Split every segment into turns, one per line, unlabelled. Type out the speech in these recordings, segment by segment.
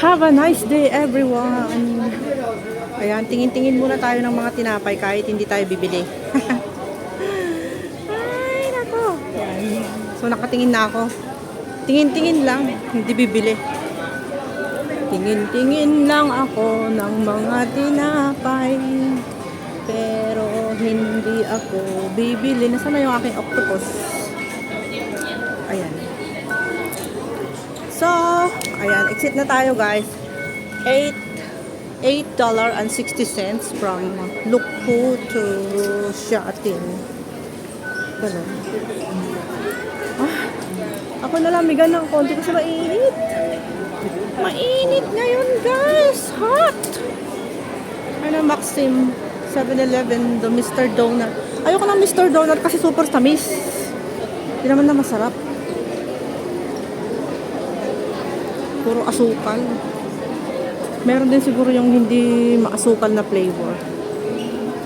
Have a nice day, everyone. Ayan, tingin-tingin muna tayo ng mga tinapay kahit hindi tayo bibili. Ay, nako. Ayan. So, nakatingin na ako. Tingin-tingin lang, hindi bibili. Tingin-tingin lang ako ng mga tinapay. Pero hindi ako bibili. Nasaan na yung aking octopus? Ayan. So, ayan, exit na tayo guys. $8.60 from Lukpo to Shatin. Ganun. Ako nalamigan ng konti kasi mainit. Mainit ngayon guys. Hot. Ano, Maxim 7-Eleven, the Mr. Donut. Ayoko ng Mr. Donut kasi super tamis. Hindi naman na masarap. Puro asukal. Meron din siguro yung hindi maasukal na flavor.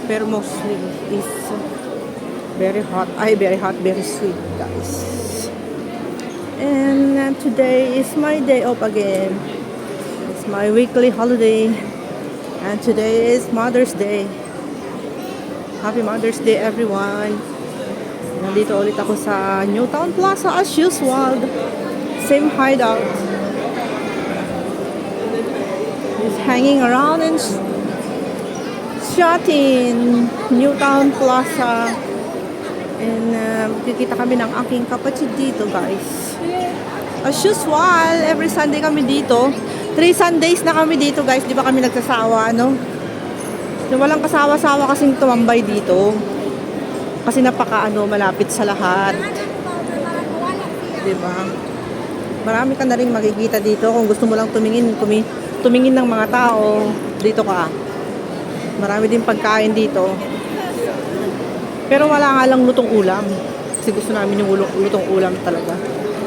Pero mostly is very hot. Ay, very hot, very sweet, guys. And today is my day off again. It's my weekly holiday. And today is Mother's Day. Happy Mother's Day, everyone. Nandito ulit ako sa Newtown Plaza as usual. Same hideout. Just hanging around in Shatin, Newtown Plaza. And kikita kami ng aking kapatid dito, guys. As usual, every Sunday kami dito. 3 Sundays na kami dito, guys. Di ba kami nagsasawa, no? So, walang kasawa-sawa kasing tumambay dito. Kasi malapit sa lahat. Di ba? Marami ka na rin makikita dito. Kung gusto mo lang tumingin ng mga tao, dito ka. Marami din pagkain dito. Pero wala nga lang lutong ulam. Kasi gusto namin yung lutong ulam talaga.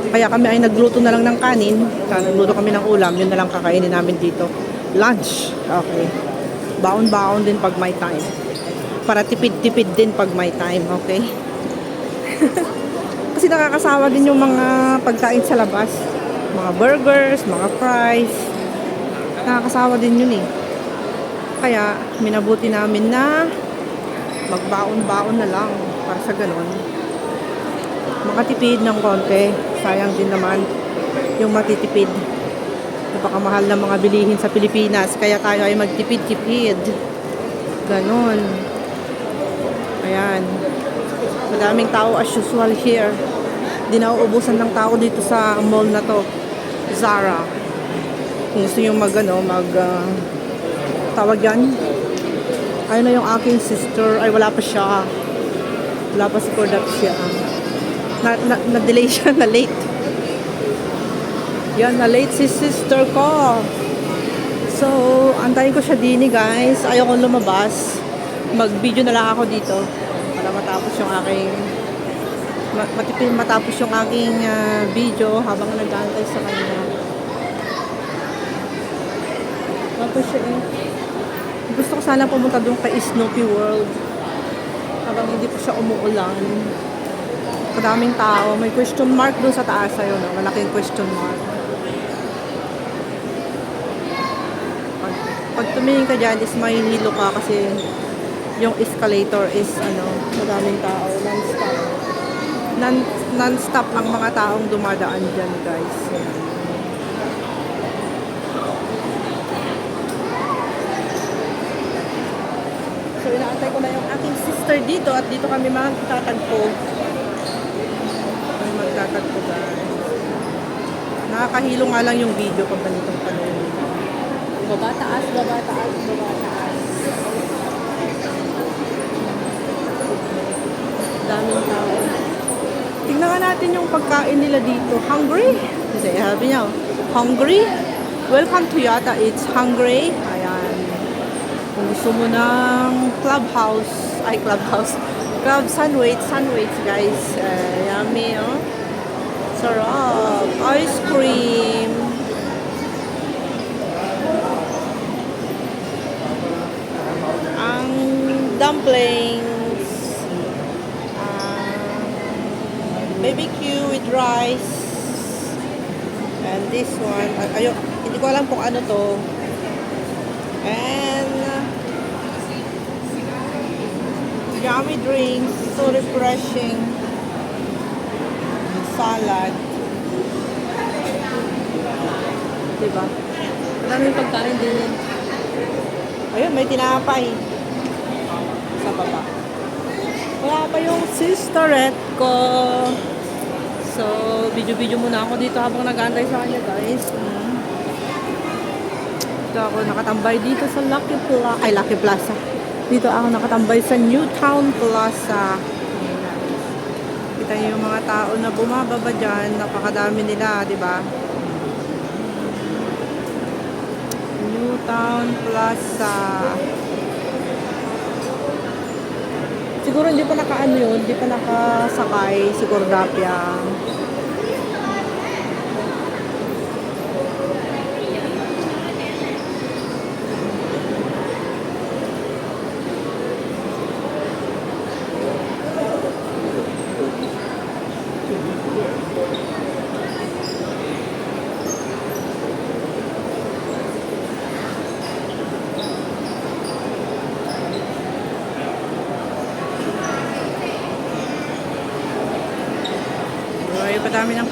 Kaya kami ay nagluto na lang ng kanin. Nagluto kami ng ulam. Yun na lang kakainin namin dito. Lunch. Okay. Baon-baon din pag may time. Para tipid-tipid din pag may time. Okay? Kasi nakakasawa din yung mga pagkain sa labas. Mga burgers, mga fries. Nakakasawa din yun eh. Kaya minabuti namin na magbaon-baon na lang para sa ganun. Makatipid ng konti. Sayang din naman yung matitipid. Napakamahal ng mga bilihin sa Pilipinas. Kaya tayo ay magtipid-tipid. Ganon. Ayan. Madaming tao as usual here. Di nauubusan ng tao dito sa mall na to. Zara. Kung gusto nyo tawag yan. Ayun na yung aking sister. Ay, wala pa siya. Wala pa si Kodak siya. Na-delay siya, na-late. Yan, na-late si sister ko. So, antayin ko siya dini, guys. Ayaw kong lumabas. Mag-video na lang ako dito. Para matapos yung aking video habang nag-aantay sa kanya. Tapos siya eh. Gusto ko sana pumunta doon kay Snoopy World. Habang hindi pa siya umuulan. Kadaming tao. May question mark doon sa taas. Ayun, no? Malaking question mark. Pag tumingin ka dyan, is mahihilo ka kasi yung escalator is madaming tao. Non-stop. Non-stop ang mga taong dumadaan dyan, guys. So, inaantay ko na yung aking sister dito at dito kami magtatagpo. Magtatagpo, guys. Nakakahilo nga lang yung video pag ganitong panahon. Baba, taas, baba, taas, baba, taas. Daming tao. Tingnan nga natin yung pagkain nila dito. Hungry? Kasi sabi niya, hungry? Welcome to Yata. It's hungry. Ayan. Kung gusto mo ng club sandwich, guys. Yummy, oh. Sarap. Ice cream. Ang dumplings. BBQ with rice. And this one, hindi ko alam kung ano to. And yummy drinks, so refreshing. Salad. Diba? Maraming pagkain din yan. Ayun, may tinapay. Sa baba. Wala pa yung sisterette ko. So, video-video muna ako dito habang nag-aantay sa kanya, guys. Dito ako nakatambay dito sa Lucky Plaza. Dito ako nakatambay sa Newtown Plaza. Kita niyo yung mga tao na bumababa dyan. Napakadami nila, di ba? Newtown Plaza. Siguro hindi pa nakaano yun, hindi pa nakasakay si Cordapia.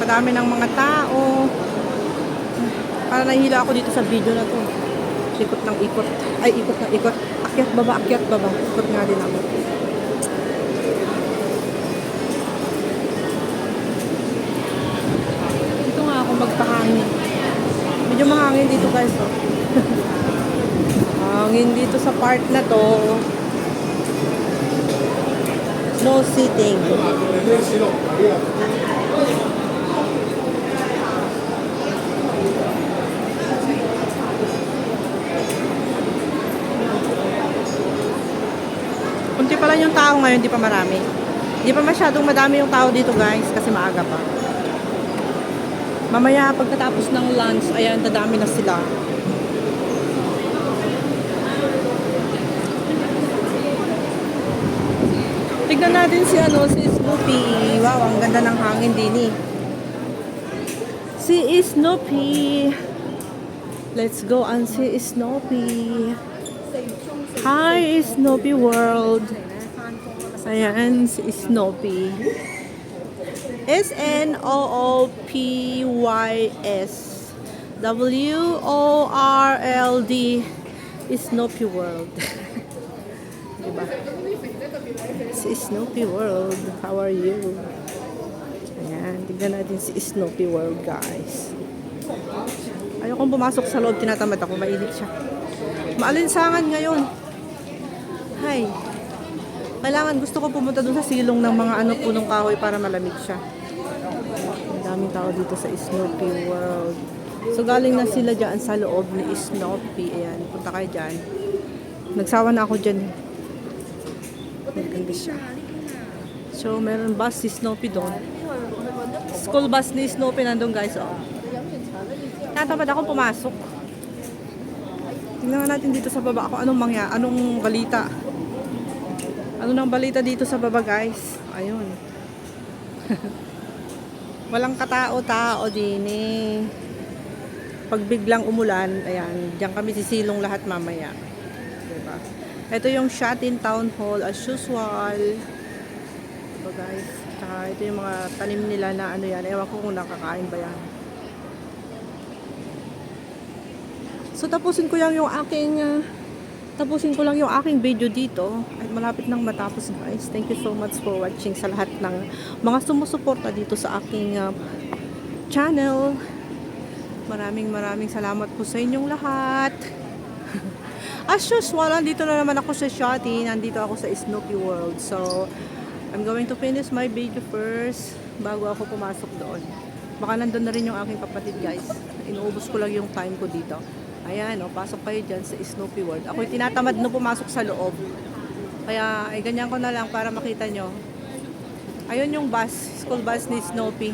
Padami ng mga tao. Para nahihila ako dito sa video na to. Ikot ng ikot. Ay, ikot ng ikot. Akyat baba, akyat baba. Ikot nga din ako. Dito nga ako magpahangin. Medyo mahangin dito, guys. Oh. Hangin dito sa part na to. No seating. Kunti pa lang yung tao ngayon, di pa marami. Di pa masyadong madami yung tao dito, guys, kasi maaga pa. Mamaya, pagkatapos ng lunch, ayan, dadami na sila. Tignan natin si Snoopy. Wow, ang ganda ng hangin din eh. Si Snoopy. Let's go and see Snoopy. Hi, Snoopy World. Ayan, si Snoopy. Snoopys. WORLD. Snoopy World. Diba? Si Snoopy World. How are you? Ayan, tignan natin si Snoopy World, guys. Ayokong pumasok sa loob, tinatamad ako, mainit siya. Maalinsangan ngayon. Hay. Kailangan, gusto ko pumunta dun sa silong ng mga punong kahoy para malamig siya. Ang daming tao dito sa Snoopy World. So, galing na sila dyan sa loob ni Snoopy. Ayan, punta kayo dyan. Nagsawa na ako dyan. Maganda siya. So, meron bus si Snoopy doon. School bus ni Snoopy nandun, guys. Oh. Tatamad akong pumasok. Tingnan natin dito sa baba ako anong balita. Ano nang balita dito sa baba, guys? Ayun. Walang katao-tao din eh. Pag biglang umulan, ayan, diyan kami sisilong lahat mamaya. Diba? Ito yung Shatin Town Hall as usual. Diba, guys? Tsaka ito yung mga tanim nila na yan. Ewan ko kung nakakain ba yan. So tapusin ko lang yung aking video dito. At malapit nang matapos, guys. Thank you so much for watching sa lahat ng mga sumusuporta dito sa aking channel. Maraming salamat po sa inyong lahat. As usual, nandito na naman ako sa Shotty. Nandito ako sa Snoopy World. So, I'm going to finish my video first bago ako pumasok doon. Baka nandun na rin yung aking kapatid, guys. Inuubos ko lang yung time ko dito. Ayan, pasok kayo dyan sa Snoopy World. Ako'y tinatamad na pumasok sa loob. Kaya, ganyan ko na lang para makita nyo. Ayun yung bus, school bus ni Snoopy.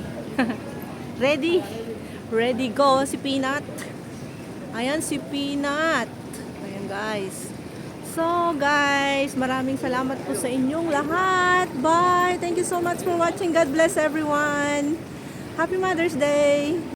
Ready? Ready, go, si Peanut. Ayan, si Peanut. Ayan, guys. So, guys, maraming salamat po sa inyong lahat. Bye! Thank you so much for watching. God bless everyone. Happy Mother's Day!